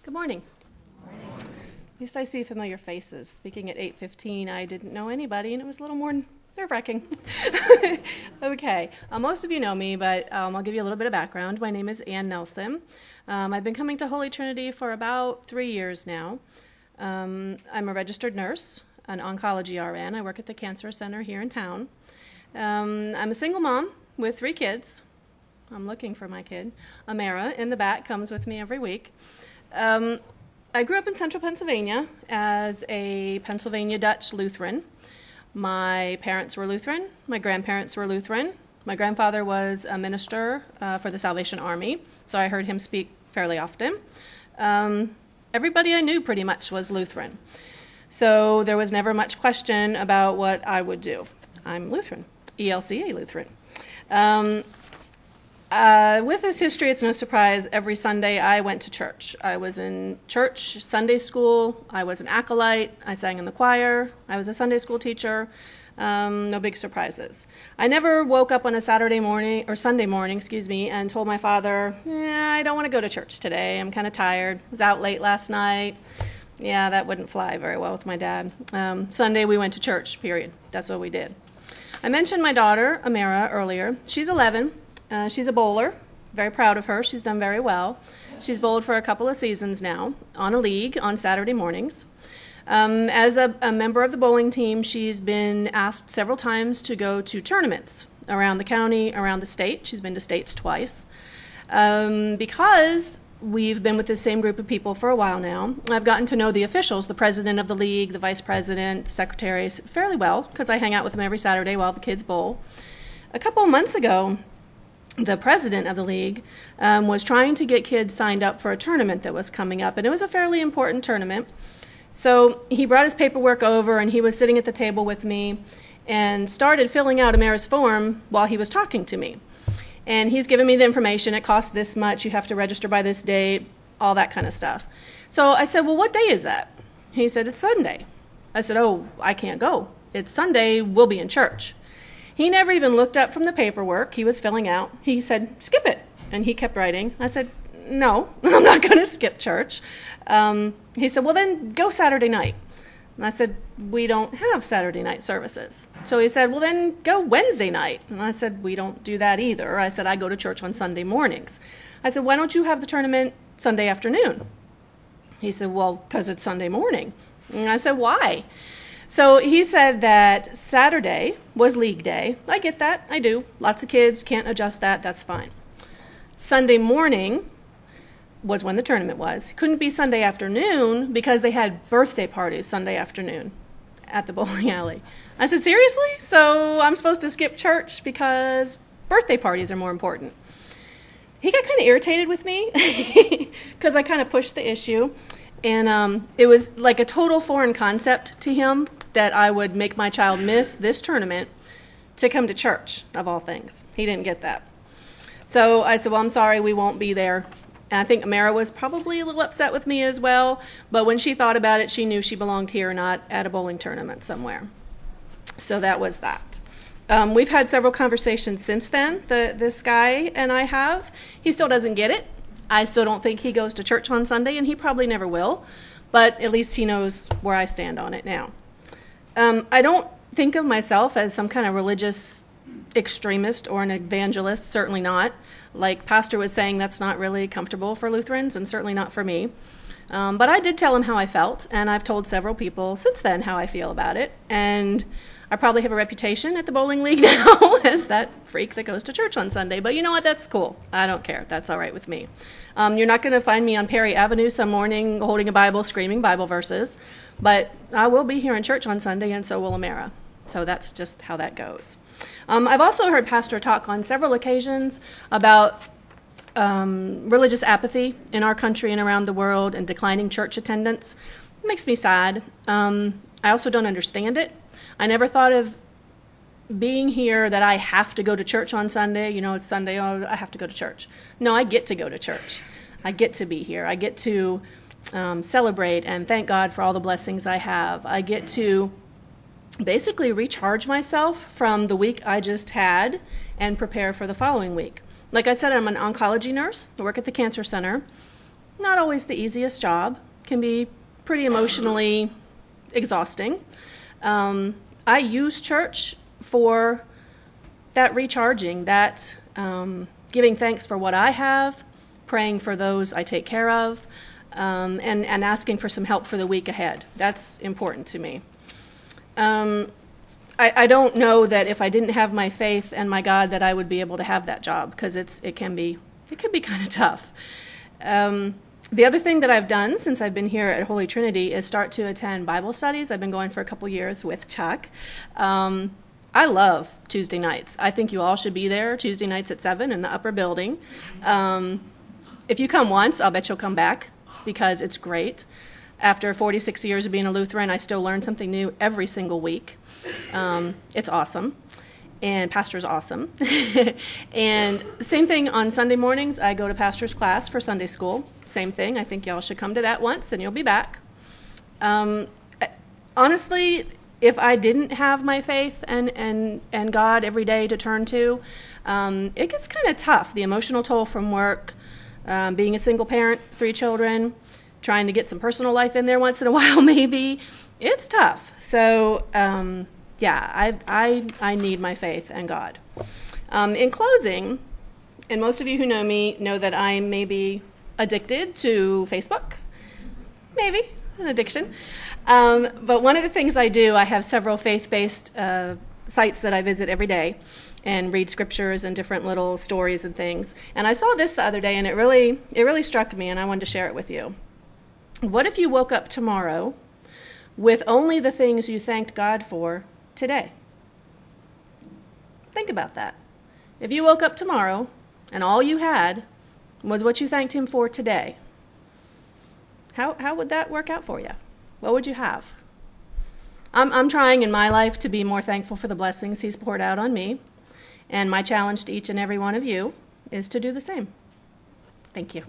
Good morning. At least I see familiar faces. Speaking at 8:15, I didn't know anybody, and it was a little more nerve-wracking. Okay, most of you know me, but I'll give you a little bit of background. My name is Ann Nelson. I've been coming to Holy Trinity for about 3 years now. I'm a registered nurse, an oncology RN. I work at the cancer center here in town. I'm a single mom with 3 kids. I'm looking for my kid. Amara in the back comes with me every week. I grew up in central Pennsylvania as a Pennsylvania Dutch Lutheran. My parents were Lutheran. My grandparents were Lutheran. My grandfather was a minister for the Salvation Army, so I heard him speak fairly often. Everybody I knew pretty much was Lutheran. So there was never much question about what I would do. I'm Lutheran, ELCA Lutheran. With this history, it's no surprise, every Sunday I went to church. I was in church, Sunday school, I was an acolyte, I sang in the choir, I was a Sunday school teacher, no big surprises. I never woke up on a Sunday morning, and told my father, I don't want to go to church today, I'm kind of tired, I was out late last night. Yeah, that wouldn't fly very well with my dad. Sunday we went to church, period. That's what we did. I mentioned my daughter, Amara, earlier. She's 11. She's a bowler. Very proud of her. She's done very well. She's bowled for a couple of seasons now on a league on Saturday mornings. As a member of the bowling team, she's been asked several times to go to tournaments around the county, around the state. She's been to states twice. Because we've been with the same group of people for a while now, I've gotten to know the officials, the president of the league, the vice president, the secretaries, fairly well, because I hang out with them every Saturday while the kids bowl. A couple of months ago, the president of the league was trying to get kids signed up for a tournament that was coming up, and it was a fairly important tournament. So he brought his paperwork over, and he was sitting at the table with me and started filling out Amara's form while he was talking to me. And he's giving me the information. It costs this much. You have to register by this date, all that kind of stuff. So I said, well, what day is that? He said, it's Sunday. I said, oh, I can't go. It's Sunday. We'll be in church. He never even looked up from the paperwork he was filling out. He said, skip it. And he kept writing. I said, no, I'm not going to skip church. He said, well, then go Saturday night. And I said, we don't have Saturday night services. So he said, well, then go Wednesday night. And I said, we don't do that either. I said, I go to church on Sunday mornings. I said, why don't you have the tournament Sunday afternoon? He said, well, because it's Sunday morning. And I said, why? So he said that Saturday was league day. I get that. I do. Lots of kids, can't adjust that. That's fine. Sunday morning was when the tournament was. Couldn't be Sunday afternoon because they had birthday parties Sunday afternoon at the bowling alley. I said, seriously? So I'm supposed to skip church because birthday parties are more important. He got kind of irritated with me because I kind of pushed the issue. And it was like a total foreign concept to him that I would make my child miss this tournament to come to church, of all things. He didn't get that. So I said, well, I'm sorry, we won't be there. And I think Amara was probably a little upset with me as well, but when she thought about it, she knew she belonged here, not at a bowling tournament somewhere. So that was that. We've had several conversations since then, this guy and I have. He still doesn't get it. I still don't think he goes to church on Sunday, and he probably never will, but at least he knows where I stand on it now. I don't think of myself as some kind of religious extremist or an evangelist, certainly not. Like Pastor was saying, that's not really comfortable for Lutherans, and certainly not for me. But I did tell him how I felt, and I've told several people since then how I feel about it, and I probably have a reputation at the bowling league now as that freak that goes to church on Sunday. But you know what? That's cool. I don't care. That's all right with me. You're not going to find me on Perry Avenue some morning holding a Bible, screaming Bible verses. But I will be here in church on Sunday, and so will Amara. So that's just how that goes. I've also heard Pastor talk on several occasions about religious apathy in our country and around the world and declining church attendance. It makes me sad. I also don't understand it. I never thought of being here that I have to go to church on Sunday. You know, it's Sunday, oh, I have to go to church. No, I get to go to church. I get to be here. I get to celebrate and thank God for all the blessings I have. I get to basically recharge myself from the week I just had and prepare for the following week. Like I said, I'm an oncology nurse. I work at the cancer center. Not always the easiest job. Can be pretty emotionally exhausting. I use church for that recharging, that giving thanks for what I have, praying for those I take care of, and asking for some help for the week ahead. That's important to me. I don't know that if I didn't have my faith and my God that I would be able to have that job, because it can be kind of tough. The other thing that I've done since I've been here at Holy Trinity is start to attend Bible studies. I've been going for a couple years with Chuck. I love Tuesday nights. I think you all should be there Tuesday nights at 7 in the upper building. If you come once, I'll bet you'll come back, because it's great. After 46 years of being a Lutheran, I still learn something new every single week. It's awesome. And pastor's awesome. And same thing on Sunday mornings. I go to pastor's class for Sunday school. Same thing. I think y'all should come to that once and you'll be back. Honestly, if I didn't have my faith and God every day to turn to, it gets kind of tough. The emotional toll from work, being a single parent, 3 children, trying to get some personal life in there once in a while maybe. It's tough. So, yeah, I need my faith and God. In closing, and most of you who know me know that I'm maybe addicted to Facebook. Maybe, an addiction. But one of the things I do, I have several faith-based sites that I visit every day and read scriptures and different little stories and things. And I saw this the other day, and it really struck me, and I wanted to share it with you. What if you woke up tomorrow with only the things you thanked God for today? Think about that. If you woke up tomorrow and all you had was what you thanked Him for today, how would that work out for you? What would you have? I'm trying in my life to be more thankful for the blessings He's poured out on me, and my challenge to each and every one of you is to do the same. Thank you.